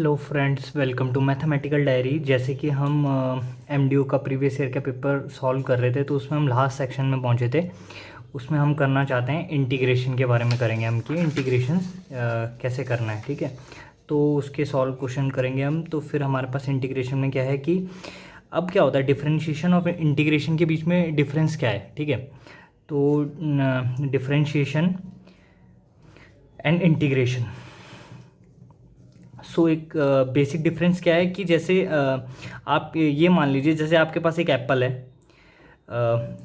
Hello friends, welcome to mathematical diary. जैसे कि हम एमडीयू का प्रीवियस ईयर का पेपर सॉल्व कर रहे थे, तो उसमें हम लास्ट सेक्शन में पहुंचे थे। उसमें हम करना चाहते हैं इंटीग्रेशन के बारे में करेंगे हम कि इंटीग्रेशन कैसे करना है। ठीक है, तो उसके सॉल्व क्वेश्चन करेंगे हम। तो फिर हमारे पास इंटीग्रेशन में क्या है कि अब क्या होता है, डिफरेंशिएशन और इंटीग्रेशन के बीच में डिफरेंस क्या है। ठीक है, तो डिफरेंशिएशन एंड इंटीग्रेशन। सो एक बेसिक डिफरेंस क्या है कि जैसे आप ये मान लीजिए, जैसे आपके पास एक एप्पल है।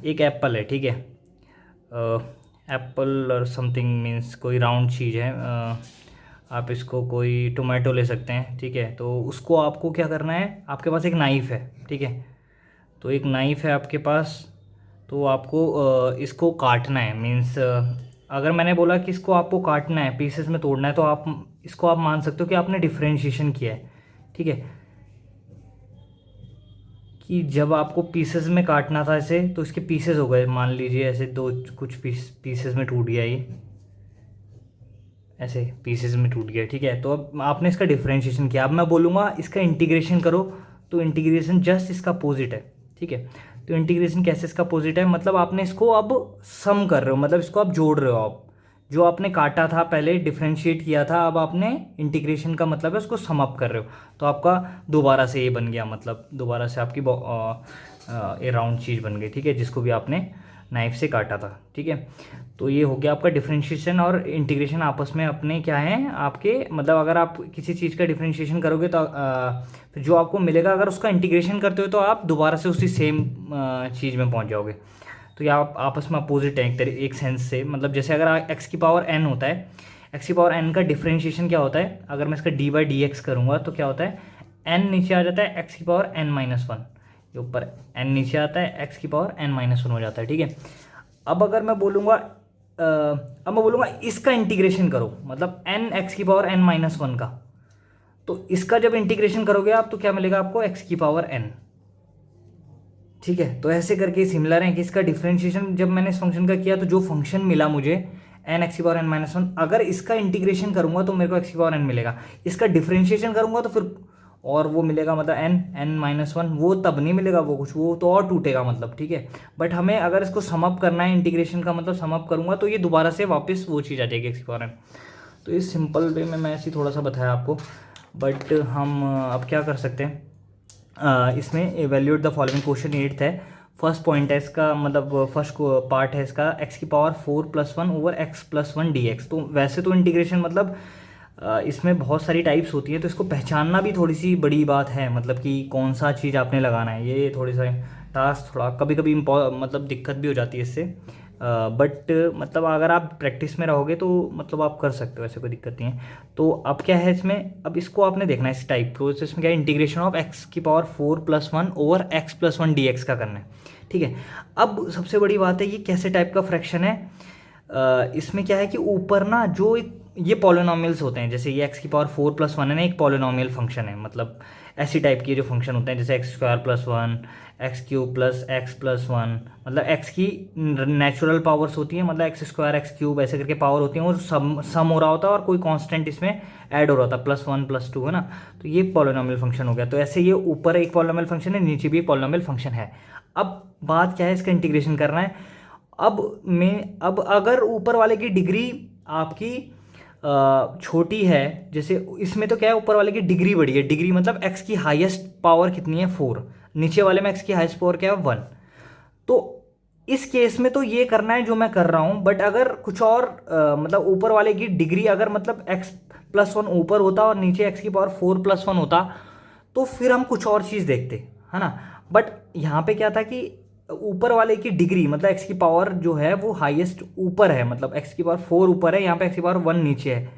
एक एप्पल है, ठीक है। एप्पल और समथिंग मीन्स कोई राउंड चीज़ है। आप इसको कोई टोमेटो ले सकते हैं, ठीक है। तो उसको आपको क्या करना है, आपके पास एक नाइफ़ है, ठीक है। तो एक नाइफ़ है आपके पास, तो आपको इसको काटना है। मीन्स अगर मैंने बोला कि इसको आपको काटना है, पीसेस में तोड़ना है, तो आप इसको आप मान सकते हो कि आपने डिफरेंशिएशन किया है। ठीक है, कि जब आपको पीसेस में काटना था इसे, तो इसके पीसेस हो गए। मान लीजिए ऐसे दो कुछ पीसेस में टूट गया, ये ऐसे पीसेस में टूट गया, ठीक है। तो अब आपने इसका डिफरेंशिएशन किया। अब मैं बोलूँगा इसका इंटीग्रेशन करो, तो इंटीग्रेशन जस्ट इसका अपोजिट है, ठीक है। तो इंटीग्रेशन कैसे इसका अपोजिट है, मतलब आपने इसको अब सम कर रहे हो, मतलब इसको आप जोड़ रहे हो। आप जो आपने काटा था पहले, डिफरेंशिएट किया था, अब आपने इंटीग्रेशन का मतलब है उसको सम अप कर रहे हो। तो आपका दोबारा से ये बन गया, मतलब दोबारा से आपकी ये राउंड चीज़ बन गई, ठीक है, जिसको भी आपने नाइफ से काटा था। ठीक है, तो ये हो गया आपका डिफरेंशिएशन और इंटीग्रेशन आपस में अपने क्या है आपके, मतलब अगर आप किसी चीज़ का डिफरेंशिएशन करोगे तो फिर जो आपको मिलेगा, अगर उसका इंटीग्रेशन करते हो तो आप दोबारा से उसी सेम चीज़ में पहुंच जाओगे। तो ये आप आपस में अपोजिट है एक सेंस से। मतलब जैसे अगर एक्स की पावर एन होता है, एक्स की पावर एन का डिफरेंशिएशन क्या होता है, अगर मैं इसका डी बाई डी एक्स करूँगा तो क्या होता है, एन नीचे आ जाता है, एक्स की पावर एन माइनस वन, ये ऊपर एन नीचे आता है, एक्स की पावर एन माइनस वन हो जाता है। ठीक है, अब अगर मैं बोलूँगा अब मैं बोलूँगा इसका इंटीग्रेशन करो, मतलब एन एक्स की पावर एन माइनस वन का, तो इसका जब इंटीग्रेशन करोगे आप, तो क्या मिलेगा आपको, एक्स की पावर एन। ठीक है, तो ऐसे करके सिमिलर है कि इसका डिफरेंशिएशन जब मैंने इस फंक्शन का किया, तो जो फंक्शन मिला मुझे एन एक्स की पावर एन माइनस वन, अगर इसका इंटीग्रेशन करूंगा तो मेरे को एक्स की पावर एन मिलेगा। इसका डिफरेंशिएशन करूंगा तो फिर और वो मिलेगा, मतलब एन माइनस वन, वो तब नहीं मिलेगा, वो कुछ वो तो और टूटेगा, मतलब। ठीक है, बट हमें अगर इसको समअप करना है, इंटीग्रेशन का मतलब समअप करूंगा तो ये दोबारा से वापस वो चीज़ आ जाएगी, एक्स की पावर एन। तो इस सिंपल वे में मैं ऐसे थोड़ा सा बताया आपको। बट हम अब क्या कर सकते हैं, इसमें एवेल्यूएट द फॉलोइंग, क्वेश्चन 8 है। फर्स्ट पॉइंट है इसका, मतलब फर्स्ट पार्ट है इसका, एक्स की power 4+1 over x plus one D x. तो वैसे तो इंटीग्रेशन मतलब इसमें बहुत सारी टाइप्स होती है, तो इसको पहचानना भी थोड़ी सी बड़ी बात है, मतलब कि कौन सा चीज़ आपने लगाना है। ये थोड़ी सा टास्क थोड़ा कभी कभी मतलब दिक्कत भी हो जाती है इससे। बट मतलब अगर आप प्रैक्टिस में रहोगे तो मतलब आप कर सकते हो, ऐसे कोई दिक्कत नहीं है। तो अब क्या है इसमें, अब इसको आपने देखना है इस टाइप को। तो इसमें क्या है, इंटीग्रेशन ऑफ एक्स की power 4+1 over x plus one D x का करना है। ठीक है, अब सबसे बड़ी बात है, ये कैसे टाइप का फ्रैक्शन है। इसमें क्या है कि ऊपर ना जो एक ये पॉलिनोमियल्स होते हैं, जैसे ये एक्स की पावर 4+1 है ना, एक पॉलिनोमियल फंक्शन है। मतलब ऐसी टाइप के जो फंक्शन होते हैं, जैसे x square plus one, x cube plus x plus one, मतलब एक्स की नेचुरल पावर्स होती हैं, मतलब एक्स स्क्वायर एक्स क्यूब ऐसे करके पावर होती हैं, और सम हो रहा होता है और कोई कांस्टेंट इसमें ऐड हो रहा होता है, +1 +2, है ना। तो ये पॉलिनोमियल फंक्शन हो गया। तो ऐसे ये ऊपर एक पॉलिनोमियल फंक्शन है, नीचे भी एक पॉलिनोमियल फंक्शन है। अब बात क्या है, इसका इंटीग्रेशन करना है। अब अगर ऊपर वाले की डिग्री आपकी छोटी है, जैसे इसमें तो क्या है, ऊपर वाले की डिग्री बड़ी है। डिग्री मतलब एक्स की हाईएस्ट पावर कितनी है, 4। नीचे वाले में एक्स की हाईएस्ट पावर क्या है, 1। तो इस केस में तो ये करना है जो मैं कर रहा हूं। बट अगर कुछ और मतलब ऊपर वाले की डिग्री अगर मतलब एक्स प्लस वन ऊपर होता और नीचे एक्स की पावर 4+1 होता, तो फिर हम कुछ और चीज़ देखते, है ना। बट यहाँ पे क्या था कि ऊपर वाले की डिग्री मतलब एक्स की पावर जो है वो हाईएस्ट ऊपर है, मतलब एक्स की पावर 4 ऊपर है, यहाँ पे एक्स की पावर 1 नीचे है।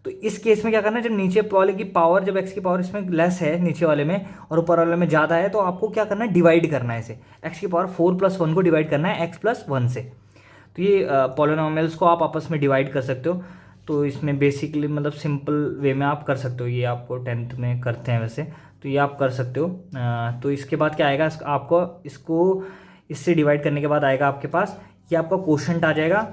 तो इस केस में क्या करना है, जब नीचे वाले की पावर, जब एक्स की पावर इसमें लेस है नीचे वाले में और ऊपर वाले में ज़्यादा है, तो आपको क्या करना है, डिवाइड करना है इसे। एक्स की पावर 4+1 को डिवाइड करना है एक्स प्लस वन से। तो ये पॉलिनोमियल्स को आप आपस में डिवाइड कर सकते हो। तो इसमें बेसिकली मतलब सिंपल वे में आप कर सकते हो, ये आपको 10th में करते हैं वैसे, तो ये आप कर सकते हो। तो इसके बाद क्या आएगा, आपको इसको इससे डिवाइड करने के बाद आएगा आपके पास ये आपका क्वोशंट आ जाएगा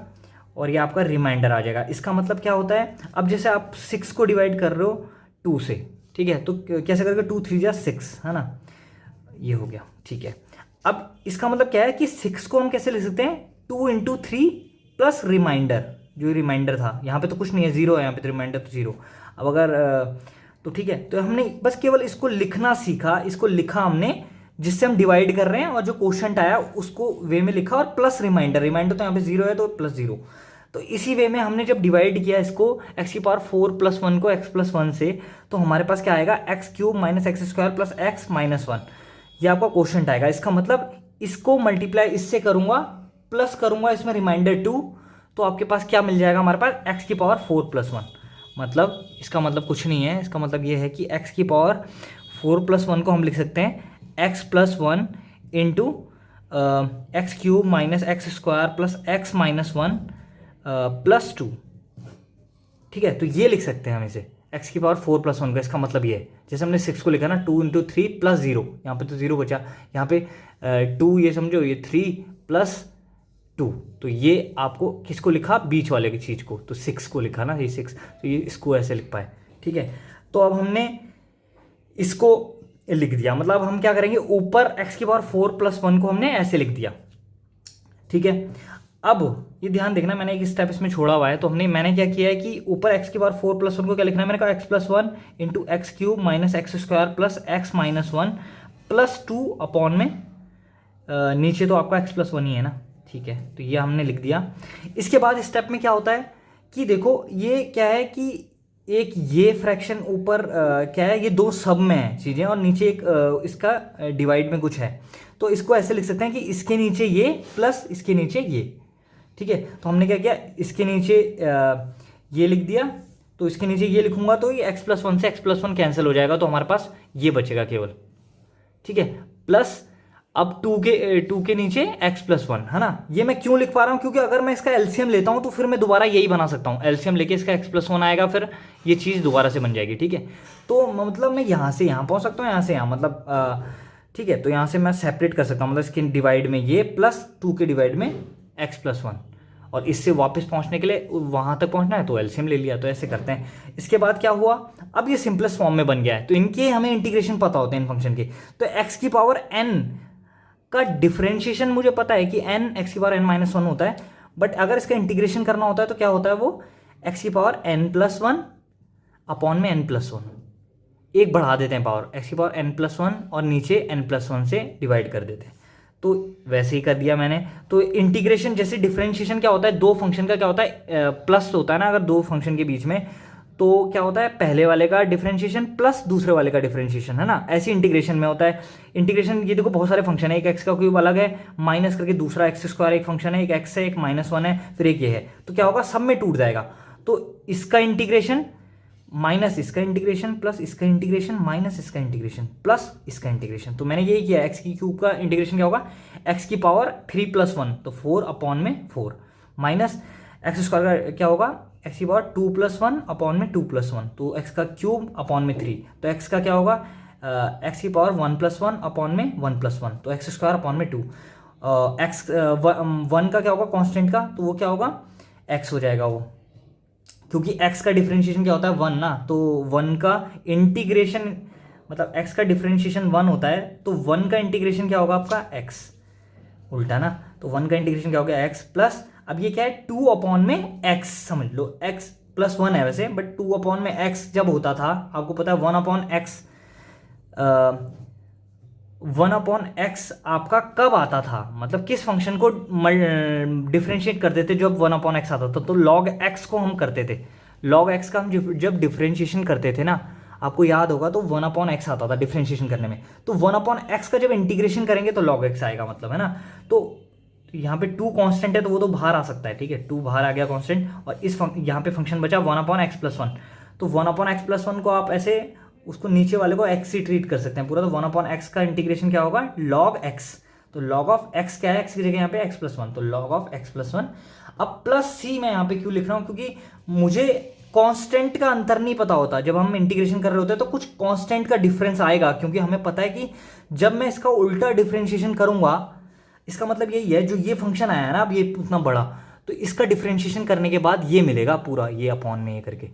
और ये आपका रिमाइंडर आ जाएगा। इसका मतलब क्या होता है, अब जैसे आप 6 को डिवाइड कर रहे हो 2 से, ठीक है। तो कैसे करके 2 3 जा 6 है ना, ये हो गया। ठीक है, अब इसका मतलब क्या है कि 6 को हम कैसे लिख सकते हैं, 2 इंटू 3 प्लस रिमाइंडर, जो रिमाइंडर था यहाँ पे तो कुछ नहीं है, जीरो है यहाँ पे, तो रिमाइंडर तो जीरो। अब अगर तो ठीक है, तो हमने बस केवल इसको लिखना सीखा, इसको लिखा हमने जिससे हम डिवाइड कर रहे हैं, और जो क्वोशंट आया उसको वे में लिखा, और प्लस रिमाइंडर, रिमाइंडर तो यहाँ पे जीरो है तो प्लस जीरो। तो इसी वे में हमने जब डिवाइड किया इसको एक्स की पावर 4 प्लस 1 को एक्स प्लस 1 से, तो हमारे पास क्या आएगा, x cube minus x square plus x minus 1, ये आपका क्वोशंट आएगा। इसका मतलब इसको मल्टीप्लाई इससे करूंगा, प्लस करूंगा इसमें रिमाइंडर 2, तो आपके पास क्या मिल जाएगा, हमारे पास एक्स की पावर 4 प्लस 1। मतलब इसका मतलब कुछ नहीं है, इसका मतलब ये है कि एक्स की पावर 4 प्लस 1 को हम लिख सकते हैं x plus 1 into x cube minus x square plus x minus 1 plus 2। ठीक है, तो ये लिख सकते हैं हम इसे एक्स की पावर 4 प्लस 1 का। इसका मतलब ये है, जैसे हमने 6 को लिखा ना, 2 इंटू 3 प्लस 0, यहाँ पे तो 0 बचा, यहाँ पे 2, ये समझो, ये 3 प्लस 2, तो ये आपको किसको लिखा, बीच वाले की चीज़ को, तो 6 को लिखा ना, ये 6, तो ये इसको ऐसे लिख पाए। ठीक है, तो अब हमने इसको लिख दिया, मतलब हम क्या करेंगे, ऊपर एक्स की पावर 4 प्लस 1 को हमने ऐसे लिख दिया। ठीक है, अब ये ध्यान देखना, मैंने एक स्टेप इसमें छोड़ा हुआ है, तो मैंने क्या किया है कि ऊपर एक्स की पावर 4 प्लस 1 को क्या लिखना है, मैंने कहा x plus 1 into x cube minus x square plus x minus 1 plus 2 upon में नीचे तो आपका एक्स प्लस 1 ही है ना। ठीक है, तो ये हमने लिख दिया। इसके बाद स्टेप में क्या होता है कि देखो, ये क्या है कि एक ये फ्रैक्शन ऊपर क्या है, ये दो सब में है चीज़ें, और नीचे एक इसका डिवाइड में कुछ है, तो इसको ऐसे लिख सकते हैं कि इसके नीचे ये प्लस इसके नीचे ये। ठीक है, तो हमने क्या किया, इसके नीचे ये लिख दिया, तो इसके नीचे ये लिखूंगा तो ये एक्स प्लस 1 से एक्स प्लस 1 कैंसिल हो जाएगा, तो हमारे पास ये बचेगा केवल। ठीक है, प्लस अब 2 के नीचे x प्लस 1 है ना। ये मैं क्यों लिख पा रहा हूँ, क्योंकि अगर मैं इसका एलसीएम लेता हूँ तो फिर मैं दोबारा यही बना सकता हूँ, एलसीएम लेके इसका x प्लस 1 आएगा, फिर ये चीज़ दोबारा से बन जाएगी। ठीक है, तो मतलब मैं यहाँ से यहाँ पहुँच सकता हूँ, यहाँ से यहाँ, मतलब ठीक है, तो यहाँ से मैं सेपरेट कर सकता हूँ, मतलब इसके डिवाइड में ये प्लस 2 के डिवाइड में x प्लस 1, और इससे वापस पहुंचने के लिए वहां तक पहुंचना है तो एलसीएम ले लिया, तो ऐसे करते हैं। इसके बाद क्या हुआ, अब ये सिंपलेस्ट फॉर्म में बन गया है, तो इनके हमें इंटीग्रेशन पता होते हैं इन फंक्शन के। तो x की पावर n का डिफरेंशिएशन मुझे पता है कि n x की पावर n माइनस 1 होता है, बट अगर इसका इंटीग्रेशन करना होता है तो क्या होता है, वो x की पावर n प्लस 1 अपॉन में n प्लस 1, एक बढ़ा देते हैं पावर, x की पावर n प्लस 1 और नीचे n प्लस 1 से डिवाइड कर देते हैं, तो वैसे ही कर दिया मैंने। तो इंटीग्रेशन जैसे डिफरेंशिएशन क्या होता है, दो फंक्शन का क्या होता है, प्लस होता है ना, अगर दो फंक्शन के बीच में, तो क्या होता है, पहले वाले का डिफरेंशिएशन प्लस दूसरे वाले का डिफरेंशिएशन, है ना, ऐसे इंटीग्रेशन में होता है। इंटीग्रेशन ये देखो बहुत सारे फंक्शन है, एक एक्स का क्यूब अलग है, माइनस करके दूसरा एक्स स्क्वायर एक फंक्शन है, एक एक्स है, एक माइनस 1 है, फिर एक ये है, तो क्या होगा, सब में टूट जाएगा। तो इसका इंटीग्रेशन माइनस इसका इंटीग्रेशन प्लस इसका इंटीग्रेशन माइनस इसका इंटीग्रेशन प्लस इसका इंटीग्रेशन, तो मैंने यही किया, एक्स की क्यूब का इंटीग्रेशन क्या होगा, एक्स की पावर 3 प्लस 1, तो 4 अपॉन में 4, माइनस एक्स स्क्वायर का क्या होगा, एक्स की पावर 2 प्लस 1 अपॉन में 2 प्लस 1, तो एक्स का क्यूब अपॉन में 3, तो एक्स का क्या होगा, एक्स की पावर 1 प्लस 1 अपॉन में 1 प्लस 1, तो एक्स स्क्वायर अपॉन में 2, एक्स 1 का क्या होगा कॉन्स्टेंट का, तो वो क्या होगा, एक्स हो जाएगा वो, क्योंकि x का डिफरेंशिएशन क्या होता है 1 ना, तो 1 का इंटीग्रेशन, मतलब x का डिफरेंशिएशन 1 होता है, तो 1 का इंटीग्रेशन क्या होगा आपका x, उल्टा ना, तो 1 का इंटीग्रेशन क्या होगा x प्लस, अब ये क्या है 2 अपॉन में x, समझ लो x प्लस 1 है वैसे, बट 2 अपॉन में x जब होता था, आपको पता है 1 अपॉन x 1 अपॉन एक्स आपका कब आता था, मतलब किस फंक्शन को डिफ्रेंशिएट करते थे जब 1 अपॉन एक्स आता था, तो लॉग एक्स को हम करते थे, लॉग एक्स का हम जब डिफ्रेंशिएशन करते थे ना, आपको याद होगा, तो 1 अपॉन एक्स आता था डिफ्रेंशिएशन करने में, तो 1 अपॉन एक्स का जब इंटीग्रेशन करेंगे तो लॉग एक्स आएगा, मतलब, है ना। तो यहाँ पे 2 कांस्टेंट है तो वो तो बाहर आ सकता है, ठीक है, 2 बाहर आ गया कांस्टेंट, और इस यहाँ पे फंक्शन बचा 1 अपॉन एक्स प्लस 1, तो 1 अपॉन एक्स प्लस 1 को आप ऐसे उसको नीचे वाले को x से ट्रीट कर सकते हैं पूरा, तो 1 अपॉन एक्स का इंटीग्रेशन क्या होगा, log x, तो log ऑफ x क्या है, x की जगह यहाँ पे x प्लस 1, तो log ऑफ x प्लस 1। अब प्लस c मैं यहाँ पे क्यों लिख रहा हूँ, क्योंकि मुझे कांस्टेंट का अंतर नहीं पता होता, जब हम इंटीग्रेशन कर रहे होते हैं तो कुछ कांस्टेंट का डिफरेंस आएगा, क्योंकि हमें पता है कि जब मैं इसका उल्टा डिफरेंशिएशन करूंगा, इसका मतलब यही है, जो ये फंक्शन आया है ना अब ये उतना बड़ा, तो इसका डिफरेंशिएशन करने के बाद ये मिलेगा पूरा, ये अपॉन में ये करके,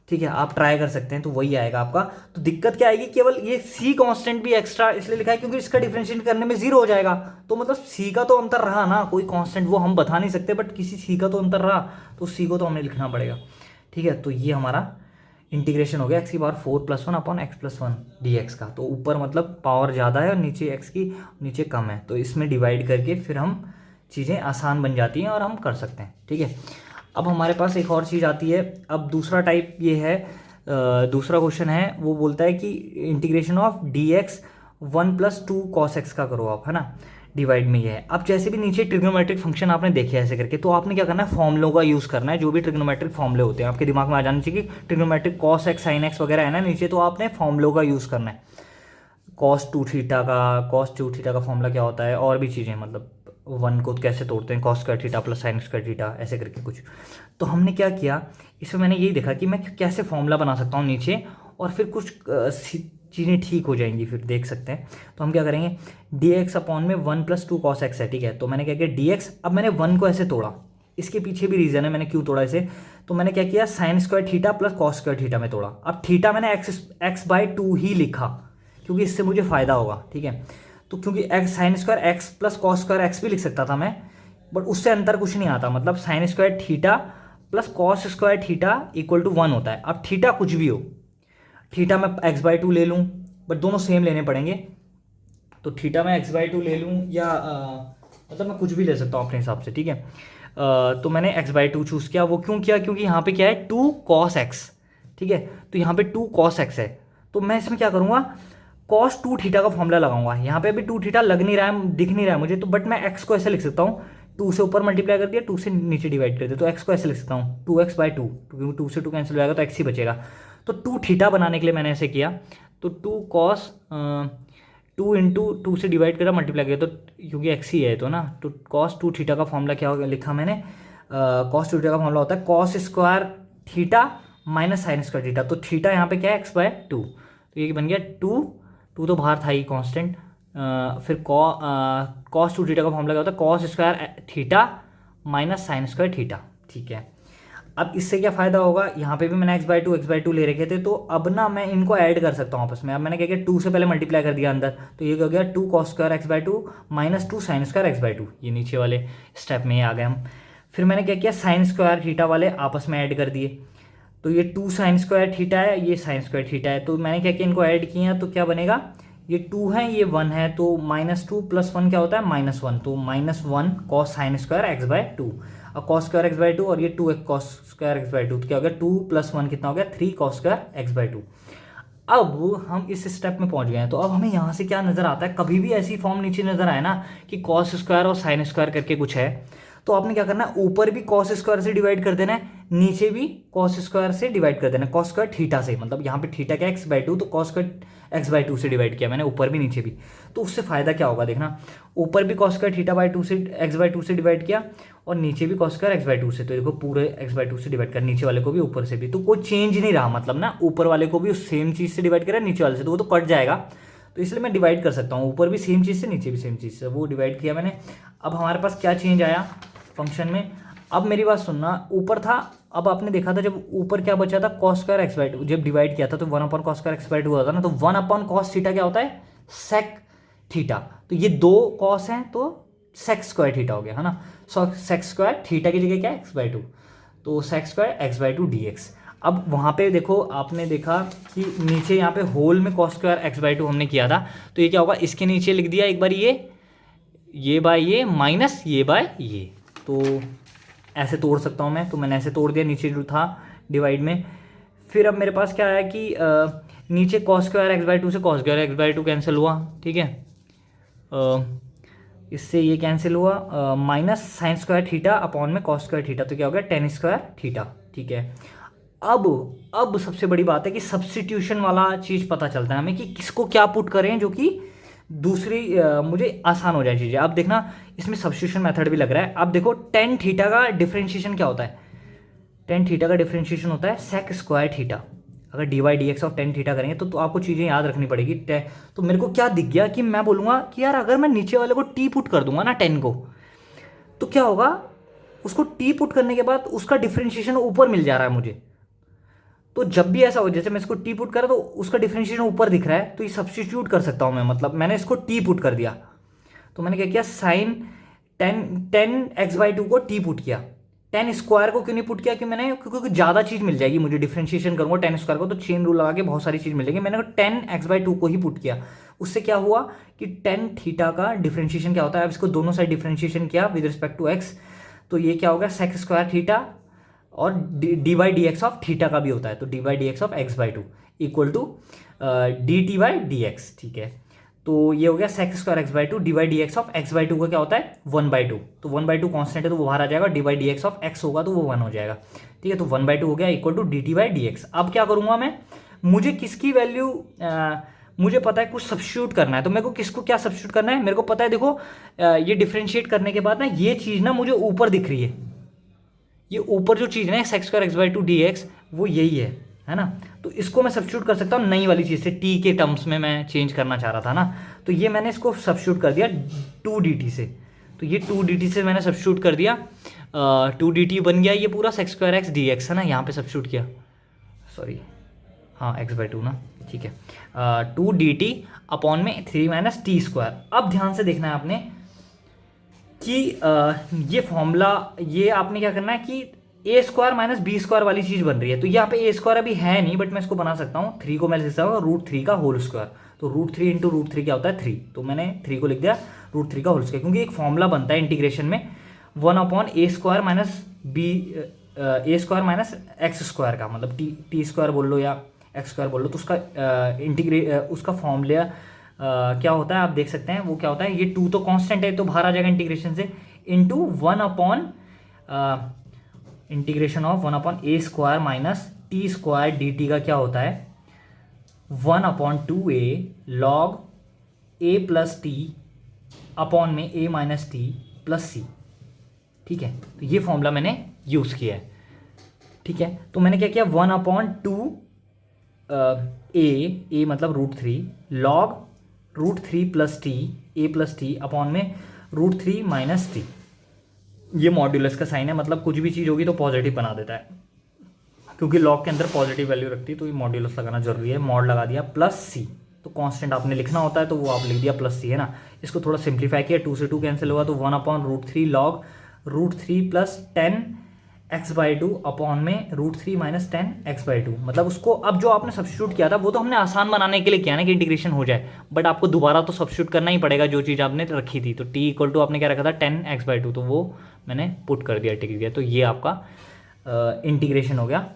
ठीक है, आप ट्राई कर सकते हैं, तो वही आएगा आपका। तो दिक्कत क्या आएगी, केवल ये सी कांस्टेंट भी एक्स्ट्रा इसलिए लिखा है क्योंकि इसका डिफरेंशिएट करने में जीरो हो जाएगा। तो मतलब सी का तो अंतर रहा ना, कोई कांस्टेंट वो हम बता नहीं सकते, बट किसी सी का तो अंतर रहा, तो सी को तो हमें लिखना पड़ेगा। ठीक है, तो ये हमारा इंटीग्रेशन हो गया एक्स की पावर 4+1 अपॉन x+1 dx का। तो ऊपर मतलब पावर ज़्यादा है और नीचे एक्स की नीचे कम है, तो इसमें डिवाइड करके फिर हम चीज़ें आसान बन जाती हैं और हम कर सकते हैं। ठीक है, अब हमारे पास एक और चीज़ आती है। अब दूसरा टाइप ये है, दूसरा क्वेश्चन है, वो बोलता है कि integration of dx 1+2 cos x का करो आप, है ना, डिवाइड में ये है। अब जैसे भी नीचे ट्रिग्नोमेट्रिक फंक्शन आपने देखे ऐसे करके, तो आपने क्या करना है, फॉर्मूलों का यूज़ करना है। जो भी ट्रिग्नोमेट्रिक फॉर्मूले होते हैं आपके दिमाग में आ जाना चाहिए कि trigonometric cos x sin x वगैरह है ना नीचे, तो आपने फॉर्मूलों का यूज़ करना है। cos 2 थीटा का फॉर्मूला क्या होता है, और भी चीज़ें, मतलब 1 को कैसे तोड़ते हैं, cos square theta plus sin square theta, ऐसे करके कुछ। तो हमने क्या किया, इसमें मैंने यही देखा कि मैं कैसे फॉर्मूला बना सकता हूँ नीचे, और फिर कुछ चीज़ें ठीक हो जाएंगी, फिर देख सकते हैं। तो हम क्या करेंगे, dx अपॉन में 1+2 cos x है। ठीक है, तो मैंने क्या किया, dx, अब मैंने 1 को ऐसे तोड़ा, इसके पीछे भी रीज़न है मैंने क्यों तोड़ा इसे। तो मैंने क्या किया, sin square theta plus cos square theta में तोड़ा। अब थीटा मैंने x/2 ही लिखा क्योंकि इससे मुझे फ़ायदा होगा। ठीक है, तो क्योंकि x sign square x plus cos square x भी लिख सकता था मैं, बट उससे अंतर कुछ नहीं आता। मतलब sine square theta plus cos square theta equal to 1 होता है। अब थीटा कुछ भी हो, थीटा मैं x/2 ले लूँ, बट दोनों सेम लेने पड़ेंगे। तो थीटा मैं x/2 ले लूँ, या मतलब मैं कुछ भी ले सकता हूँ अपने हिसाब से। ठीक है, तो मैंने x/2 चूज़ किया। वो क्यों किया, क्योंकि यहाँ पे क्या है, 2 cos x। ठीक है, तो यहाँ पे 2 cos x है, तो मैं इसमें क्या करूँगा, cos 2 थीटा का फॉर्मूला लगाऊंगा। यहाँ पे अभी 2 थीटा लग नहीं रहा है, दिख नहीं रहा है मुझे, तो बट मैं x को ऐसे लिख सकता हूँ, 2 से ऊपर मल्टीप्लाई कर दिया, 2 से नीचे डिवाइड कर दिया, तो x को ऐसे लिख सकता हूँ 2x/2, क्योंकि 2 से 2 कैंसिल हो जाएगा तो x ही बचेगा। तो 2 थीटा बनाने के लिए मैंने ऐसे किया, तो 2 cos 2 इंटू 2 से डिवाइड करा, मल्टीप्लाई किया, तो क्योंकि x ही है तो ना, तो cos 2 थीटा का फॉर्मूला क्या होगा, लिखा मैंने, cos 2 थीटा का फॉर्मूला होता है cos square theta minus sign square theta. तो थीटा यहाँ पे क्या है, x/2, तो ये बन गया 2 तो बाहर था ही कांस्टेंट। फिर cos 2 थीटा का फॉर्मूला क्या होता है, cos square theta minus sign square theta. ठीक है, अब इससे क्या फ़ायदा होगा, यहाँ पे भी मैंने x/2 ले रखे थे, तो अब ना मैं इनको ऐड कर सकता हूँ आपस में। अब मैंने क्या किया, 2 से पहले मल्टीप्लाई कर दिया अंदर, तो ये हो गया 2 cos square x/2 minus 2 sine square x/2। ये नीचे वाले स्टेप में ही आ गए हम। फिर मैंने क्या किया, साइन स्क्वायर थीटा वाले आपस में ऐड कर दिए, तो ये 2 साइन स्क्वायर थीटा है, ये साइन स्क्वायर थीटा है, तो मैंने क्या किया, इनको ऐड किया, तो क्या बनेगा, ये 2 है ये 1 है, तो -2 + 1 क्या होता है, -1, तो -1 cos साइन स्क्वायर x/2। अब cos स्क्वायर x/2 और ये 2 cos स्क्वायर x/2, तो क्या हो गया, 2 + 1 कितना हो गया, 3 cos स्क्वायर x/2। अब हम इस स्टेप में पहुंच गए हैं, तो अब हमें यहाँ से क्या नज़र आता है, कभी भी ऐसी फॉर्म नीचे नज़र आए ना कि cos स्क्वायर और साइन स्क्वायर करके कुछ है, तो आपने क्या करना है, ऊपर भी cos स्क्वायर से डिवाइड कर देना है, नीचे भी cos स्क्वायर से डिवाइड कर देना है, cos स्क्वायर थीटा से। मतलब यहाँ पे थीटा क्या है, x/2, तो cos स्क्वायर x/2 से डिवाइड किया मैंने, ऊपर भी नीचे भी। तो उससे फ़ायदा क्या होगा, देखना, ऊपर भी cos स्क्वायर थीटा/2 से x/2 से डिवाइड किया, और नीचे भी cos स्क्वायर x/2 से, तो देखो पूरे x/2 से डिवाइड कर, नीचे वाले को भी ऊपर से भी, तो कोई चेंज नहीं रहा। मतलब ना, ऊपर वाले को भी उस सेम चीज़ से डिवाइड करा, नीचे वाले से, तो वो तो कट जाएगा, तो इसलिए मैं डिवाइड कर सकता हूँ, ऊपर भी सेम चीज़ से, नीचे भी सेम चीज़ से, वो डिवाइड किया मैंने। अब हमारे पास क्या चेंज आया फंक्शन में, अब मेरी बात सुनना, ऊपर था, अब आपने देखा था जब ऊपर क्या बचा था, cos स्क्वायर x/2, जब डिवाइड किया था तो 1/cos स्क्वायर x/2 हुआ था ना, तो 1/cos थीटा क्या होता है, sec थीटा। तो ये 2 cos हैं, तो sec स्क्वायर थीटा हो गया, है ना। sec स्क्वायर थीटा की जगह क्या है, x/2, तो sec स्क्वायर x/2 dx। अब वहाँ पे देखो, आपने देखा कि नीचे यहाँ पे होल में cos स्क्वायर x/2 हमने किया था, तो ये क्या होगा, इसके नीचे लिख दिया एक बार ये बाय ये माइनस ये बाय ये, तो ऐसे तोड़ सकता हूँ मैं, तो मैंने ऐसे तोड़ दिया नीचे जो था डिवाइड में। फिर अब मेरे पास क्या आया कि नीचे cos स्क्वायर x/2 से cos स्क्वायर x/2 कैंसिल हुआ। ठीक है, इससे ये कैंसिल हुआ, minus sign square theta upon में cos स्क्वायर थीटा, तो क्या हो गया, tan स्क्वायर थीटा। ठीक है, अब सबसे बड़ी बात है कि सब्स्टिट्यूशन वाला चीज़ पता चलता है हमें कि किसको क्या पुट करें, जो कि दूसरी मुझे आसान हो जाए चीज़ें। अब देखना, इसमें सब्स्टिट्यूशन मेथड भी लग रहा है। अब देखो, tan थीटा का डिफरेंशिएशन क्या होता है, tan थीटा का डिफरेंशिएशन होता है sec स्क्वायर थीटा। अगर dy/dx ऑफ tan थीटा करेंगे तो आपको चीज़ें याद रखनी पड़ेगी। तो मेरे को क्या दिख गया कि मैं बोलूँगा कि यार अगर मैं नीचे वाले को t पुट कर दूंगा ना, tan को, तो क्या होगा, उसको t पुट करने के बाद उसका डिफरेंशिएशन ऊपर मिल जा रहा है मुझे, तो जब भी ऐसा हो, जैसे मैं इसको टी पुट करा तो उसका डिफरेंशिएशन ऊपर दिख रहा है, तो ये सब्स्टिट्यूट कर सकता हूँ मैं, मतलब मैंने इसको टी पुट कर दिया, तो मैंने क्या किया, साइन 10x/2 को टी पुट किया। 10 स्क्वायर को क्यों नहीं पुट किया, कि मैंने, क्योंकि ज़्यादा चीज़ मिल जाएगी मुझे, डिफरेंशिएशन करूँगा 10 स्क्वायर को तो चेन रूल लगा के बहुत सारी चीज़ मिल जाएगी, मैंने 10x/2 को ही पुट किया। उससे क्या हुआ कि टेन थीटा का डिफरेंशिएशन क्या होता है, अब इसको दोनों साइड डिफरेंशिएशन किया विद रिस्पेक्ट टू एक्स, तो ये क्या होगा, सेक स्क्वायर थीटा, और d by d x of theta का भी होता है, तो d by d x of x/2 equal to d t by d x, ठीक है। तो ये हो गया sec square x/2, d by d x of x/2 का क्या होता है 1/2, तो 1/2 कॉन्स्टेंट है तो वो बाहर आ जाएगा, D by d x of x होगा तो वो 1 हो जाएगा, ठीक है। तो 1/2 हो गया equal to d t by d x. अब क्या करूँगा मैं, मुझे किसकी वैल्यू, मुझे पता है कुछ सब्स्टिट्यूट करना है, तो मेरे को किसको क्या सब्स्टिट्यूट करना है, मेरे को पता है, देखो ये डिफ्रेंशिएट करने के बाद ना ये चीज़ ना मुझे ऊपर दिख रही है, ये ऊपर जो चीज़ है ना सेक स्क्वायर x/2 dx वो यही है ना, तो इसको मैं सब्स्टिट्यूट कर सकता हूँ नई वाली चीज़ से, t के टर्म्स में मैं चेंज करना चाह रहा था ना, तो ये मैंने इसको सब्स्टिट्यूट कर दिया 2dt से, तो ये 2dt से मैंने सब्स्टिट्यूट कर दिया, 2dt बन गया ये पूरा सेक स्क्वायर x dx है ना, यहाँ पे सब्स्टिट्यूट किया, सॉरी हाँ x/2 ना, ठीक है, 2dt अपॉन में 3 - t स्क्वायर। अब ध्यान से देखना है आपने कि ये फॉर्मूला, ये आपने क्या करना है कि a square minus b square वाली चीज़ बन रही है, तो यहाँ पे a स्क्वायर अभी है नहीं, बट मैं इसको बना सकता हूँ, 3 को मैं लिख सकता हूँ √3 का होल स्क्वायर, तो √3 इंटू √3 क्या होता है 3, तो मैंने 3 को लिख दिया √3 का होल स्क्वायर, क्योंकि एक फॉर्मूला बनता है इंटीग्रेशन में 1/a square minus b a square minus x square का, मतलब टी स्क्वायर बोल लो या एक्स स्क्वायर बोल लो, तो उसका उसका फॉर्मूला क्या होता है आप देख सकते हैं, वो क्या होता है, ये 2 तो कांस्टेंट है तो बाहर आ जाएगा इंटीग्रेशन से, into 1 upon integration of 1/a square minus T square D T का क्या होता है 1/2a log a plus T upon में a माइनस टी प्लस सी, ठीक है। तो ये फॉर्मूला मैंने यूज़ किया है, ठीक है। तो मैंने क्या किया 1/2 a मतलब √3 log √3 plus T a plus T upon में √3 माइनस टी, ये मॉड्यूलस का साइन है, मतलब कुछ भी चीज़ होगी तो पॉजिटिव बना देता है, क्योंकि लॉग के अंदर पॉजिटिव वैल्यू रखती है, तो ये मॉड्यूलस लगाना जरूरी है, मॉड लगा दिया प्लस सी, तो कांस्टेंट आपने लिखना होता है तो वो आप लिख दिया प्लस सी, है ना। इसको थोड़ा सिंप्लीफाई किया, 2 से 2 कैंसिल हुआ, तो 1/√3 log √3 प्लस 10x/2 अपॉन में √3 माइनस 10x/2, मतलब उसको अब जो आपने सब्स्टिट्यूट किया था वो तो हमने आसान बनाने के लिए किया ना कि इंटीग्रेशन हो जाए, बट आपको दोबारा तो सब्स्टिट्यूट करना ही पड़ेगा जो चीज़ आपने रखी थी, तो t इक्वल टू आपने क्या रखा था 10x/2, तो वो मैंने पुट कर दिया, टिक गया, तो ये आपका इंटीग्रेशन हो गया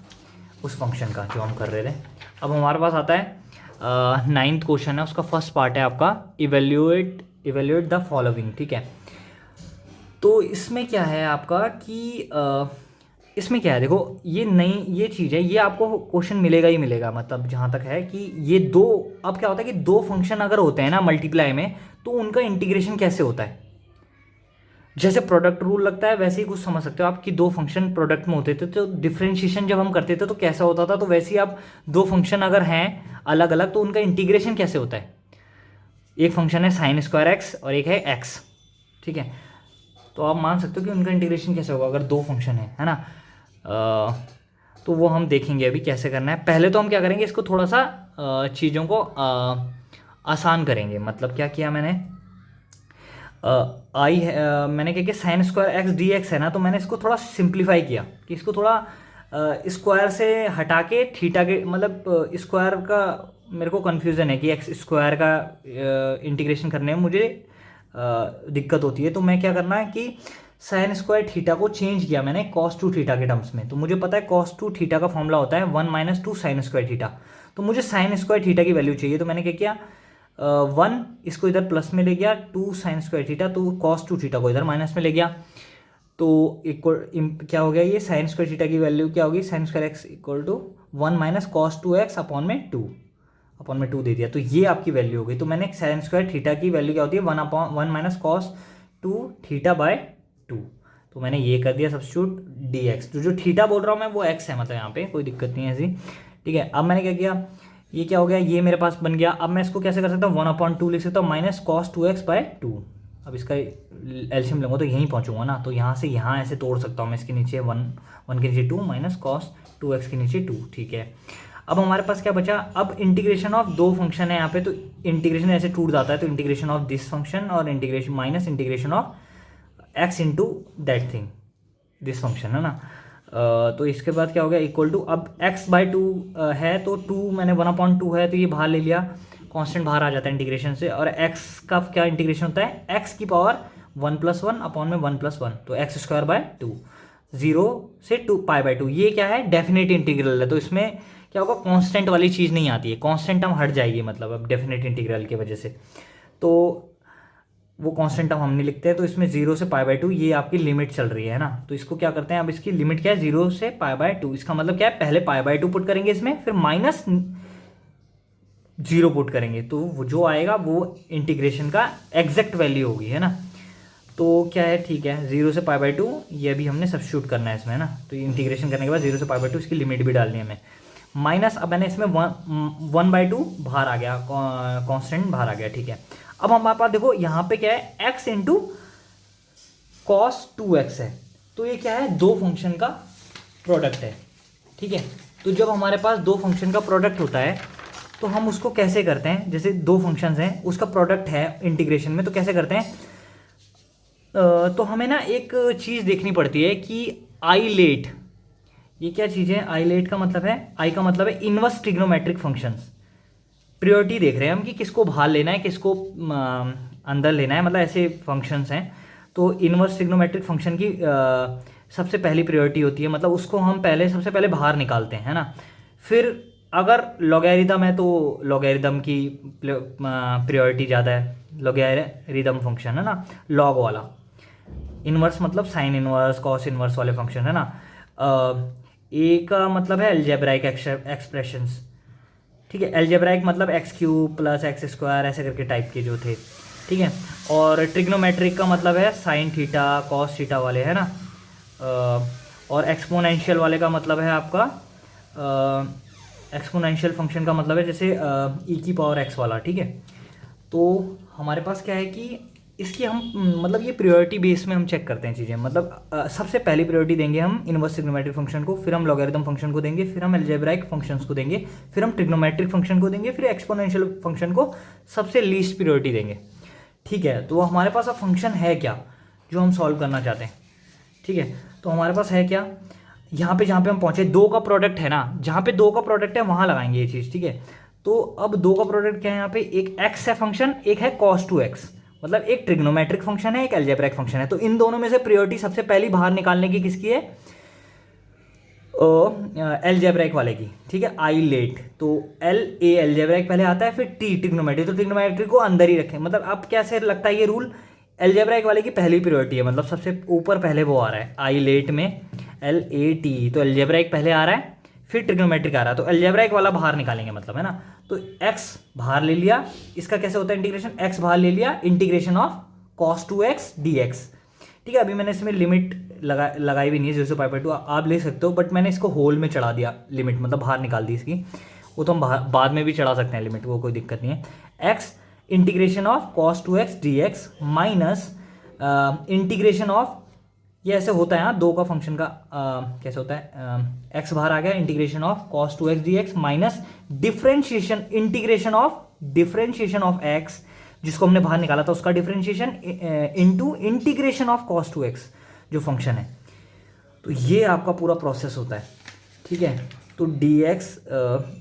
उस फंक्शन का जो हम कर रहे थे। अब हमारे पास आता है 9th क्वेश्चन है, उसका फर्स्ट पार्ट है आपका इवेल्युएट द फॉलोइंग, ठीक है। तो इसमें क्या है आपका कि इसमें क्या है, देखो ये नई ये चीज़ है, ये आपको क्वेश्चन मिलेगा ही मिलेगा, मतलब जहाँ तक है कि ये दो, अब क्या होता है कि दो फंक्शन अगर होते हैं ना मल्टीप्लाई में, तो उनका इंटीग्रेशन कैसे होता है, जैसे प्रोडक्ट रूल लगता है वैसे ही कुछ समझ सकते हो आप कि दो फंक्शन प्रोडक्ट में होते थे तो डिफरेंशिएशन जब हम करते थे तो कैसा होता था, तो वैसे ही आप दो फंक्शन अगर हैं अलग अलग तो उनका इंटीग्रेशन कैसे होता है, एक फंक्शन है साइन स्क्वायर एक्स और एक है एक्स, ठीक है, तो आप मान सकते हो कि उनका इंटीग्रेशन कैसे होगा अगर दो फंक्शन है ना। तो वो हम देखेंगे अभी कैसे करना है। पहले तो हम क्या करेंगे, इसको थोड़ा सा चीज़ों को आसान करेंगे, मतलब क्या किया मैंने, मैंने क्या किया sign square x D x है ना, तो मैंने इसको थोड़ा सिंप्लीफाई किया कि इसको थोड़ा स्क्वायर से हटा के थीटा के, मतलब स्क्वायर का मेरे को कन्फ्यूज़न है कि एक्स स्क्वायर का इंटीग्रेशन करने में मुझे दिक्कत होती है, तो मैं क्या करना है कि साइन स्क्वायर थीटा को चेंज किया मैंने cos 2 थीटा के टर्म्स में, तो मुझे पता है cos 2 थीटा का फॉर्मूला होता है 1 - 2 साइन स्क्वायर थीटा, तो मुझे साइन स्क्वायर थीटा की वैल्यू चाहिए, तो मैंने क्या किया 1 इसको इधर प्लस में ले गया, 2 साइन स्क्वायर थीटा, तो cos 2 थीटा को इधर माइनस में ले गया, तो इक्वल क्या हो गया, ये साइन स्क्वायर थीटा की वैल्यू क्या होगी, sine square x equal to 1 - cos 2x upon में 2 दे दिया, तो ये आपकी वैल्यू हो गई। तो मैंने साइन स्क्वायर थीटा की वैल्यू क्या होती है 1 - cos 2 थीटा बाय 2, तो मैंने ये कर दिया सब्स्टिट्यूट dx, तो जो थीटा बोल रहा हूँ मैं वो x है, मतलब यहाँ पे कोई दिक्कत नहीं है ऐसी, ठीक है। अब मैंने क्या किया, ये क्या हो गया, ये मेरे पास बन गया, अब मैं इसको कैसे कर सकता हूँ 1/2 लिख सकता हूँ माइनस cos 2x बाय 2, अब इसका एलसीएम लूँगा तो यहीं पहुँचूंगा ना, तो यहाँ से यहाँ ऐसे तोड़ सकता हूँ मैं, इसके नीचे 1 के नीचे 2 माइनस कॉस 2x के नीचे 2, ठीक है। अब हमारे पास क्या बचा, अब इंटीग्रेशन ऑफ दो फंक्शन है यहाँ पे, तो इंटीग्रेशन ऐसे टूट जाता है, तो इंटीग्रेशन ऑफ दिस फंक्शन और integration minus integration of x into that thing, this function है ना। तो इसके बाद क्या हो गया, इक्वल टू, अब x/2 है तो 2 मैंने 1/2 है तो ये बाहर ले लिया, कांस्टेंट बाहर आ जाता है इंटीग्रेशन से, और x का क्या इंटीग्रेशन होता है, x की पावर 1+1 अपॉन में 1+1, तो x²/2, 0 से 2π/2, ये क्या है, डेफिनेट इंटीग्रल है, तो इसमें क्या होगा, कांस्टेंट वाली चीज़ नहीं आती है, कांस्टेंट टर्म हट जाएगी मतलब अब डेफिनेट इंटीग्रल की वजह से, तो वो कांस्टेंट टर्म हम नहीं लिखते हैं, तो इसमें 0 से π/2 ये आपकी लिमिट चल रही है ना, तो इसको क्या करते हैं, अब इसकी लिमिट क्या है, 0 से π/2, इसका मतलब क्या है, पहले π/2 पुट करेंगे इसमें, फिर माइनस 0 पुट करेंगे, तो वो जो आएगा वो इंटीग्रेशन का एग्जैक्ट वैल्यू होगी, है ना। तो क्या है, ठीक है, 0 से π/2 ये अभी हमने सब्स्टिट्यूट करना है इसमें, है ना, तो ये इंटीग्रेशन करने के बाद 0 से π/2 इसकी लिमिट भी डालनी है हमें, माइनस, अब मैंने इसमें 1/2 बाहर आ गया, कांस्टेंट बाहर आ गया, ठीक है। अब हमारे पास देखो यहाँ पे क्या है, x इंटू कॉस 2x है, तो ये क्या है, दो फंक्शन का प्रोडक्ट है, ठीक है। तो जब हमारे पास दो फंक्शन का प्रोडक्ट होता है तो हम उसको कैसे करते हैं, जैसे दो फंक्शंस हैं उसका प्रोडक्ट है इंटीग्रेशन में, तो कैसे करते हैं, तो हमें ना एक चीज़ देखनी पड़ती है कि आइलेट, ये क्या चीज़ है, आइलेट का मतलब है, आई का मतलब है इनवर्स ट्रिग्नोमेट्रिक फंक्शंस, प्रियोरिटी देख रहे हैं हम कि किसको बाहर लेना है, किसको अंदर लेना है, मतलब ऐसे फंक्शंस हैं, तो इनवर्स ट्रिग्नोमेट्रिक फंक्शन की सबसे पहली प्रियोरिटी होती है, मतलब उसको हम पहले सबसे पहले बाहर निकालते हैं, है ना। फिर अगर लॉगरिदम है तो लॉगरिदम की प्रियोरिटी ज़्यादा है, लॉगरिदम फंक्शन है ना, लॉग वाला, इनवर्स मतलब साइन इनवर्स कॉस इनवर्स वाले फंक्शन, है ना। ए का मतलब है अलजेब्राइक एक्सप्रेशंस, ठीक है, अलजेब्राइक मतलब x³ + x² ऐसे करके टाइप के जो थे, ठीक है। और ट्रिग्नोमेट्रिक का मतलब है साइन थीटा कॉस थीटा वाले, है ना। और एक्सपोनेंशियल वाले का मतलब है आपका, एक्सपोनेंशियल फंक्शन का मतलब है जैसे e⁻x वाला, ठीक है। तो हमारे पास क्या है कि इसकी हम मतलब ये प्रायोरिटी बेस में हम चेक करते हैं चीज़ें, मतलब सबसे पहली प्रायोरिटी देंगे हम इनवर्स ट्रिग्नोमेट्रिक फंक्शन को, फिर हम लॉगरिदम फंक्शन को देंगे, फिर हम अलजेब्राइक फंक्शंस को देंगे, फिर हम ट्रिग्नोमेट्रिक फंक्शन को देंगे, फिर एक्सपोनेंशियल फंक्शन को सबसे लीस्ट प्रायोरिटी देंगे, ठीक है। तो हमारे पास अब फंक्शन है क्या जो हम सॉल्व करना चाहते हैं, ठीक है। तो हमारे पास है क्या, यहाँ पे जहाँ पे हम पहुँचे, दो का प्रोडक्ट है ना, जहाँ पे दो का प्रोडक्ट है वहाँ लगाएंगे ये चीज़, ठीक है। तो अब दो का प्रोडक्ट क्या है, यहाँ पे एक x है फंक्शन, एक है cos 2x, मतलब एक ट्रिग्नोमेट्रिक फंक्शन है, एक अलजेब्राइक फंक्शन है, तो इन दोनों में से प्रायोरिटी सबसे पहली बाहर निकालने की किसकी है, अलजेब्राइक वाले की, ठीक है, आई लेट, तो LA अलजेब्राइक पहले आता है, फिर T ट्रिग्नोमेट्रिक, तो ट्रिग्नोमेट्रिक को अंदर ही रखें, मतलब अब कैसे लगता है ये रूल, अलजेब्राइक वाले की पहली प्रायोरिटी है, मतलब सबसे ऊपर पहले वो आ रहा है, आई लेट में LAT, तो अलजेब्राइक पहले आ रहा है, फिर ट्रिग्नोमेट्रिक आ रहा है, तो अलजेब्राइक वाला बाहर निकालेंगे मतलब, है ना। तो x बाहर ले लिया, इसका कैसे होता है इंटीग्रेशन, x बाहर ले लिया, integration of cos 2x dx, ठीक है। अभी मैंने इसमें लिमिट लगाई भी नहीं है, 0 से π/2 आप ले सकते हो, बट मैंने इसको होल में चढ़ा दिया लिमिट, मतलब बाहर निकाल दी इसकी, वो तो हम बाद में भी चढ़ा सकते हैं लिमिट, वो कोई दिक्कत नहीं है। x integration of cos 2x dx minus integration of, ये ऐसे होता है हाँ, दो का फंक्शन का कैसे होता है, x बाहर आ गया, integration of cos 2x dx minus differentiation differentiation of x, जिसको हमने बाहर निकाला था उसका differentiation, into integration of cos 2x जो फंक्शन है, तो ये आपका पूरा प्रोसेस होता है, ठीक है। तो dx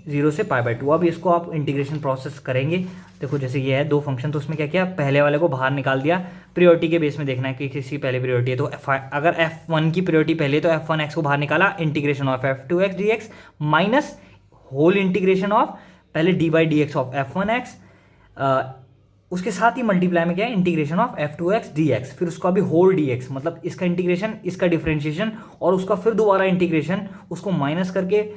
0 से π/2, अब इसको आप इंटीग्रेशन प्रोसेस करेंगे, देखो जैसे ये है दो फंक्शन, तो उसमें क्या किया, पहले वाले को बाहर निकाल दिया, प्रायोरिटी के बेस में देखना है कि किसकी पहले प्रायोरिटी है, तो अगर f1 की प्रायोरिटी पहले तो f1x को बाहर निकाला, integration of f2x dx minus whole integration of पहले d/dx ऑफ f1x, उसके साथ ही मल्टीप्लाई में क्या है, इंटीग्रेशन ऑफ f2x dx, फिर उसका भी होल dx, मतलब इसका इंटीग्रेशन, इसका डिफरेंशिएशन, और उसका फिर दोबारा इंटीग्रेशन, उसको माइनस करके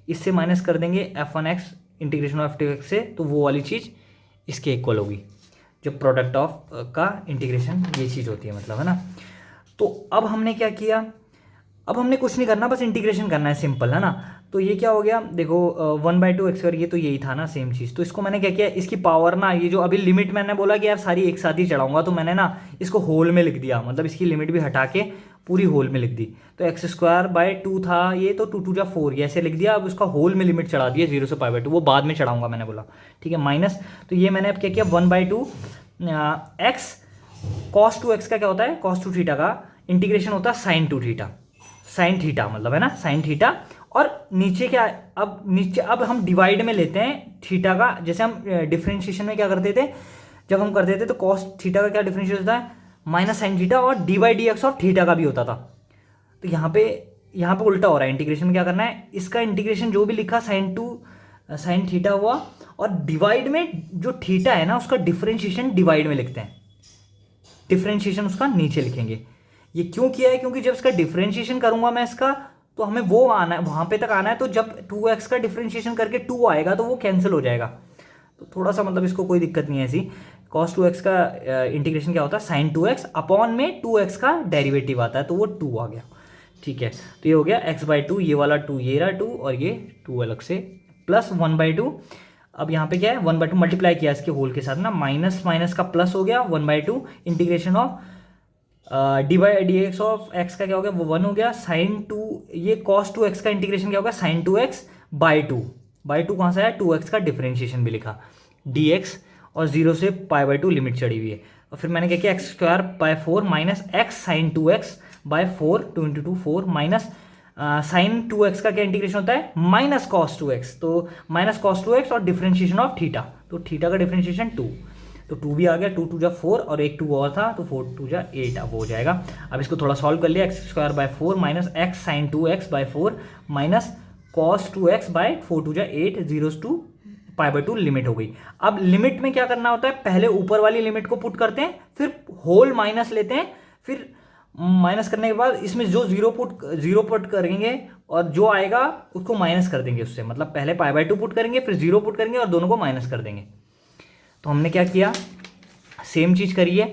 इससे माइनस कर देंगे f1x इंटीग्रेशन ऑफ f2x से, तो वो वाली चीज़ इसके इक्वल होगी, जो प्रोडक्ट ऑफ का इंटीग्रेशन ये चीज़ होती है, मतलब, है ना। तो अब हमने क्या किया, अब हमने कुछ नहीं करना, बस इंटीग्रेशन करना है, सिंपल है ना। तो ये क्या हो गया, देखो 1/2 x², ये तो यही था ना सेम चीज़। तो इसको मैंने क्या किया, इसकी पावर ना, ये जो अभी लिमिट मैंने बोला कि यार सारी एक साथ ही चढ़ाऊंगा, तो मैंने ना इसको होल में लिख दिया, मतलब इसकी लिमिट भी हटा के पूरी होल में लिख दी। तो x²/2 था ये, तो 2×2=4 ये ऐसे लिख दिया। अब उसका होल में लिमिट चढ़ा दिया 0 से π/2, वो बाद में चढ़ाऊंगा मैंने बोला, ठीक है। माइनस, तो ये मैंने अब क्या किया, 1/2 x cos 2x का क्या होता है, cos 2 थीटा का इंटीग्रेशन होता है sin 2 थीटा, sin थीटा मतलब है ना, sin थीटा। और नीचे क्या, अब नीचे अब हम डिवाइड में लेते हैं थीटा का, जैसे हम डिफरेंशिएशन में क्या करते थे, जब हम करते थे तो cos थीटा का क्या डिफरेंशिएशन होता है, -sin थीटा, और dy/dx ऑफ थीटा का भी होता था। तो यहाँ पे उल्टा हो रहा है, इंटीग्रेशन में क्या करना है, इसका इंटीग्रेशन जो भी लिखा sin थीटा हुआ, और डिवाइड में जो थीटा है ना उसका डिफरेंशिएशन डिवाइड में लिखते हैं, डिफरेंशिएशन उसका नीचे लिखेंगे। ये क्यों किया है, क्योंकि जब इसका डिफरेंशिएशन करूंगा मैं इसका, तो हमें वो आना है, वहां पे तक आना है। तो जब 2x का डिफरेंशिएशन करके 2 आएगा तो वो कैंसिल हो जाएगा। तो थोड़ा सा मतलब इसको कोई दिक्कत नहीं है ऐसी। cos 2x का इंटीग्रेशन क्या होता है, sin 2x अपॉन में 2x का डेरिवेटिव आता है, तो वो 2 आ गया, ठीक है। तो ये हो गया x/2, ये वाला 2, ये रहा 2, और ये 2 अलग से, प्लस 1/2। अब यहाँ पे क्या है, 1/2 मल्टीप्लाई किया इसके होल के साथ ना, माइनस माइनस का प्लस हो गया, 1/2 integration of dy/dx of x का क्या हो गया, वो 1 हो गया, sin 2, ये cos 2x का इंटीग्रेशन क्या होगा, sin 2x/2 कहाँ से आया, 2x का डिफरेंशिएशन भी लिखा, dx, और 0 से π/2 लिमिट चढ़ी हुई है। और फिर मैंने क्या किया, x² / 4 माइनस x sin 2x/4, 2 × 2 4, minus sin 2x का क्या इंटीग्रेशन होता है, माइनस cos 2x, तो माइनस cos 2x और डिफरेंशिएशन ऑफ थीटा, तो थीटा का डिफरेंशिएशन 2, तो 2 भी आ गया, 2×2=4, और एक 2 और था, तो 4×2=8 अब हो जाएगा। अब इसको थोड़ा सॉल्व कर लिया, x² / 4 माइनस x sin 2x/4 माइनस cos 2x/4×2=8, 0 to π/2 लिमिट हो गई। अब लिमिट में क्या करना होता है, पहले ऊपर वाली लिमिट को पुट करते हैं, फिर होल माइनस लेते हैं, फिर माइनस करने के बाद इसमें जो जीरो पुट करेंगे और जो आएगा उसको माइनस कर देंगे उससे, मतलब पहले π/2 पुट करेंगे, फिर 0 पुट करेंगे और दोनों को माइनस कर देंगे। तो हमने क्या किया, सेम चीज करिए,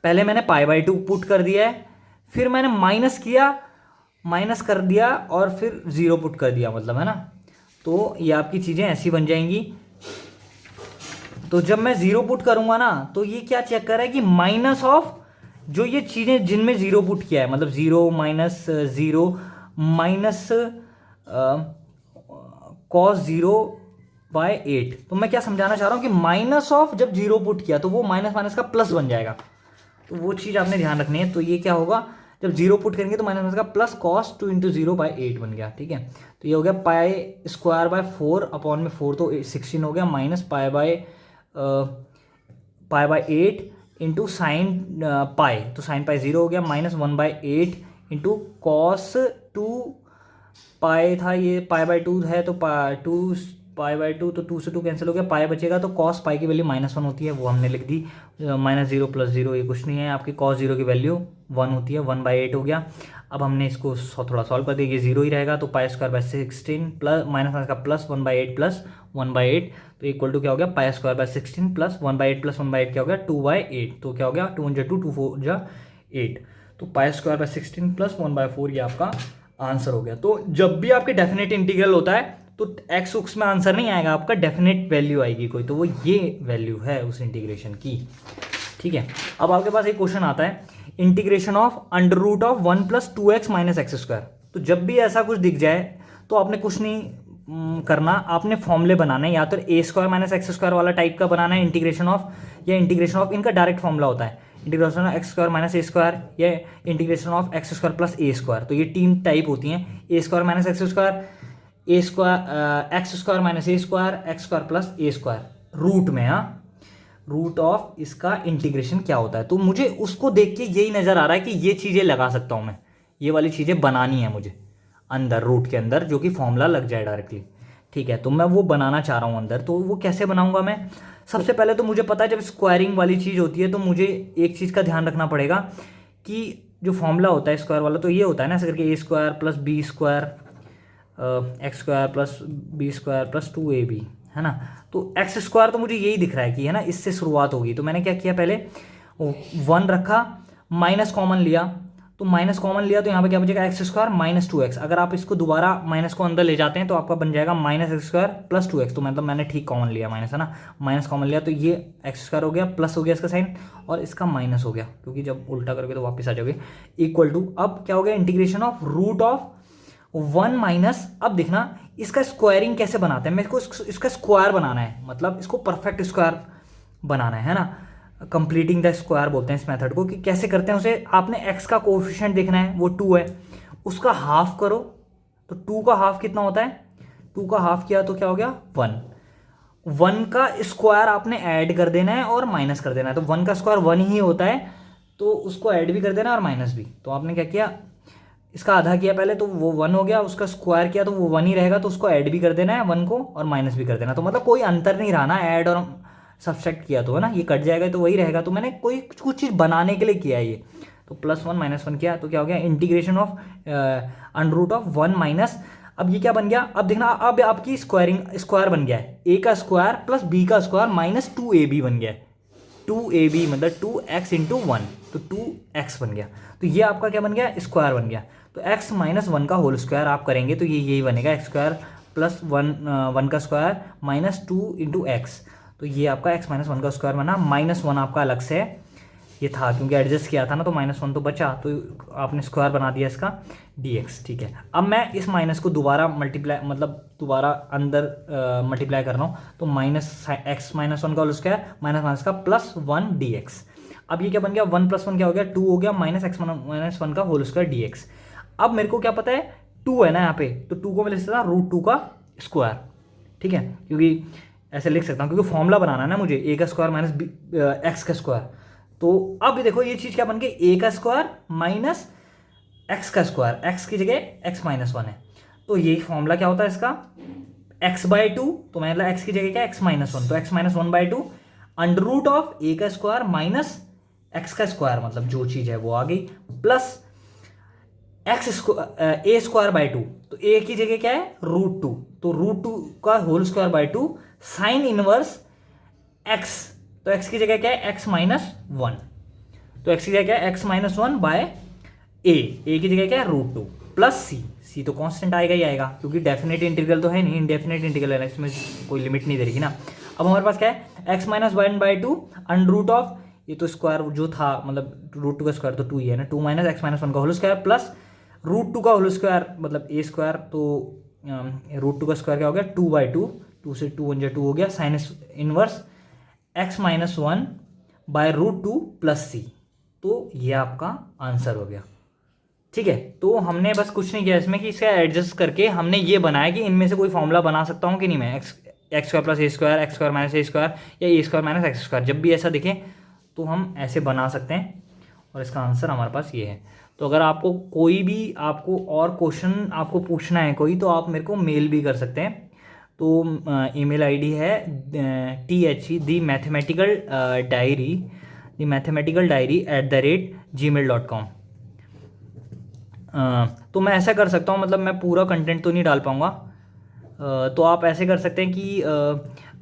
पहले मैंने π/2 पुट कर दिया है, फिर मैंने माइनस कर दिया, और फिर 0 पुट कर दिया, मतलब है ना। तो ये आपकी चीजें ऐसी बन जाएंगी। तो जब मैं 0 पुट करूंगा ना, तो ये क्या चेक कर रहा है कि माइनस ऑफ जो ये चीजें जिनमें 0 पुट किया है, मतलब 0 माइनस 0 माइनस cos 0/8। तो मैं क्या समझाना चाह रहा हूं कि माइनस ऑफ जब 0 पुट किया तो वो माइनस माइनस का प्लस बन जाएगा, तो वो चीज आपने ध्यान रखनी है। तो ये क्या होगा, जब 0 पुट करेंगे तो माइनस माइनस का प्लस cos 2 × 0/8 बन गया, ठीक है। तो ये हो गया π² / 4 अपॉन में 4 तो 16 हो गया, माइनस π/8 इंटू साइन पाई, तो साइन पाई 0 हो गया, माइनस 1/8 इंटू कॉस 2 पाई था, ये π/2 है, तो 2 π/2, तो 2 से 2 कैंसिल हो गया, पाई बचेगा, तो कॉस पाई की वैल्यू -1 होती है, वो हमने लिख दी। -0 + 0 ये कुछ नहीं है, आपकी कॉस 0 की वैल्यू 1 होती है, 1/8 हो गया। अब हमने इसको थोड़ा सॉल्व कर दिया, ये 0 ही रहेगा, तो π² / 16 प्लस माइनस का प्लस 1/8 प्लस 1/8, तो इक्वल टू क्या हो गया, π² / 16 प्लस 1/8 प्लस 1/8 क्या हो गया, 2/8, तो क्या हो गया, 2 × 2 2 4 8, तो π² / 16 प्लस 1/4 ये आपका आंसर हो गया। तो जब भी आपके डेफिनेट इंटीग्रल होता है तो एक्स उक्स में आंसर नहीं आएगा, आपका डेफिनेट वैल्यू आएगी कोई, तो वो ये वैल्यू है उस इंटीग्रेशन की, ठीक है। अब आपके पास एक क्वेश्चन आता है, इंटीग्रेशन ऑफ √1 + 2x - x²। तो जब भी ऐसा कुछ दिख जाए तो आपने कुछ नहीं करना, आपने फॉर्मूले बनाना है, या तो a² - x² वाला टाइप का बनाना है इंटीग्रेशन ऑफ, या इंटीग्रेशन ऑफ, इनका डायरेक्ट फॉर्मूला होता है इंटीग्रेशन ऑफ x² - a², या इंटीग्रेशन ऑफ x² + a²। तो ये 3 टाइप होती हैं, a² - x², x² - a², x² + a², root में। हाँ, रूट ऑफ इसका इंटीग्रेशन क्या होता है, तो मुझे उसको देख के यही नजर आ रहा है कि ये चीजें लगा सकता हूं मैं, ये वाली चीजें बनानी है मुझे अंदर, रूट के अंदर, जो कि फॉर्मूला लग जाए डायरेक्टली, ठीक है। तो मैं वो बनाना चाह रहा हूं अंदर, तो वो कैसे बनाऊंगा मैं, सबसे पहले तो मुझे पता है जब स्क्वायरिंग वाली चीज होती है तो मुझे एक चीज का ध्यान रखना पड़ेगा कि जो फॉर्मूला होता है स्क्वायर वाला, तो ये होता है ना, ऐसे करके a² + b² x² + b² + 2ab, है ना। तो x² तो मुझे यही दिख रहा है कि, है ना, इससे शुरुआत होगी। तो मैंने क्या किया, पहले 1 रखा, माइनस कॉमन लिया, तो माइनस कॉमन लिया तो यहाँ पे क्या बचेगा एक्स स्क्वायर माइनस 2x। अगर आप इसको दोबारा माइनस को अंदर ले जाते हैं तो आपका बन जाएगा minus x square plus 2x। तो मतलब मैंने ठीक कॉमन लिया माइनस, है ना, माइनस कॉमन लिया तो ये एक्स स्क्वायर हो गया, प्लस हो गया इसका साइन और इसका माइनस हो गया, क्योंकि जब उल्टा करोगे तो वापस आ जाओगे, इक्वल टू अब क्या हो गया integration of root of 1 minus. अब देखना इसका स्क्वायरिंग कैसे बनाते हैं, मेरे को इसका स्क्वायर बनाना है, मतलब इसको परफेक्ट स्क्वायर बनाना है ना, कंप्लीटिंग द स्क्वायर बोलते हैं इस मेथड को। कि कैसे करते हैं उसे, आपने x का कोएफिशिएंट देखना है, वो 2 है, उसका हाफ करो तो 2 का हाफ कितना होता है, 2 का हाफ किया तो क्या हो गया 1। 1 का स्क्वायर आपने ऐड कर देना है और माइनस कर देना है, तो 1 का स्क्वायर 1 ही होता है, तो उसको ऐड भी कर देना है और माइनस भी। तो आपने क्या किया, इसका आधा किया पहले तो वो 1 हो गया, उसका स्क्वायर किया तो वो 1 ही रहेगा, तो उसको ऐड भी कर देना है 1 को और माइनस भी कर देना। तो मतलब कोई अंतर नहीं रहा ना, ऐड और सब्सट्रैक्ट किया तो, है ना, ये कट जाएगा तो वही रहेगा। तो मैंने कोई कुछ चीज़ बनाने के लिए किया है ये, तो +1 -1 किया तो क्या हो गया integration of under root of 1 minus. अब ये क्या बन गया, अब देखना अब आपकी स्क्वायर बन गया है, a का स्क्वायर प्लस b का स्क्वायर माइनस 2ab बन गया है। 2ab मतलब 2x इंटू 1, तो 2x बन गया। तो ये आपका क्या बन गया, स्क्वायर बन गया। तो x माइनस 1 का होल स्क्वायर आप करेंगे तो ये यही बनेगा, एक्स स्क्वायर प्लस 1 का स्क्वायर माइनस 2 इंटू एक्स। तो ये आपका x माइनस 1 का स्क्वायर बना, -1 आपका अलग से ये था क्योंकि एडजस्ट किया था ना, तो -1 तो बचा, तो आपने स्क्वायर बना दिया इसका dx। ठीक है, अब मैं इस माइनस को दोबारा मल्टीप्लाई, मतलब दोबारा अंदर मल्टीप्लाई कर रहा हूँ, तो x माइनस 1 का होल स्क्वायर माइनस माइनस का +1 dx। अब ये क्या बन गया, 1 + 1 क्या हो गया 2 हो गया, माइनस x माइनस 1 का होल स्क्वायर dx। अब मेरे को क्या पता है 2 है ना यहाँ पे, तो 2 को मैं लिख सकता हूँ √2 का स्क्वायर। ठीक है, क्योंकि ऐसे लिख सकता हूँ क्योंकि फॉर्मूला बनाना है ना मुझे, a का स्क्वायर माइनस x का स्क्वायर। तो अब देखो ये चीज़ क्या बन गई, a का स्क्वायर माइनस x का स्क्वायर, x की जगह x माइनस 1 है, तो यही फॉर्मूला क्या होता है इसका, x/2, तो मतलब x की जगह क्या x माइनस 1, तो x minus 1/2 under root of a का स्क्वायर माइनस x का स्क्वायर, मतलब जो चीज़ है वो आ गई, प्लस a²/2, तो a की जगह क्या है √2, तो √2 का whole square by 2 sine inverse x, तो x की जगह क्या है x माइनस 1, तो x की जगह क्या है x माइनस 1 बाय a की जगह क्या है √2 प्लस c तो कांस्टेंट आएगा ही आएगा, क्योंकि डेफिनेट इंटीग्रल तो है नहीं, इंडेफिनेट इंटीग्रल है, इसमें कोई लिमिट नहीं दे रही ना। अब हमारे पास क्या है x minus 1/2 under root of, ये तो स्क्वायर जो था मतलब √2 का स्क्वायर तो 2 ही है ना, 2 माइनस x माइनस 1 का होल स्क्वायर प्लस √2 का होल स्क्वायर मतलब a स्क्वायर, तो √2 का स्क्वायर क्या हो गया 2/2, 2 से 2 1 जा 2 हो गया, sine inverse x minus 1 by √2 plus c। तो ये आपका आंसर हो गया। ठीक है, तो हमने बस कुछ नहीं किया इसमें कि इसका एडजस्ट करके हमने ये बनाया कि इनमें से कोई फॉर्मूला बना सकता हूँ कि नहीं मैं, x square plus a² x square minus a² या a² माइनस x स्क्वायर, जब भी ऐसा दिखे तो हम ऐसे बना सकते हैं, और इसका आंसर हमारे पास ये है। तो अगर आपको कोई भी आपको और क्वेश्चन आपको पूछना है कोई, तो आप मेरे को मेल भी कर सकते हैं। तो ईमेल आईडी है thematicaldiary@gmail.com। तो मैं ऐसा कर सकता हूँ, मतलब मैं पूरा कंटेंट तो नहीं डाल पाऊँगा, तो आप ऐसे कर सकते हैं कि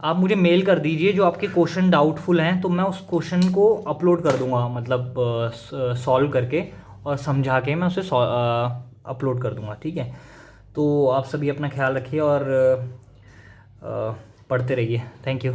आप मुझे मेल कर दीजिए जो आपके क्वेश्चन डाउटफुल हैं, तो मैं उस क्वेश्चन को अपलोड कर दूँगा, मतलब सॉल्व करके और समझा के मैं उसे अपलोड कर दूँगा। ठीक है, तो आप सभी अपना ख्याल रखिए और पढ़ते रहिए। Thank you.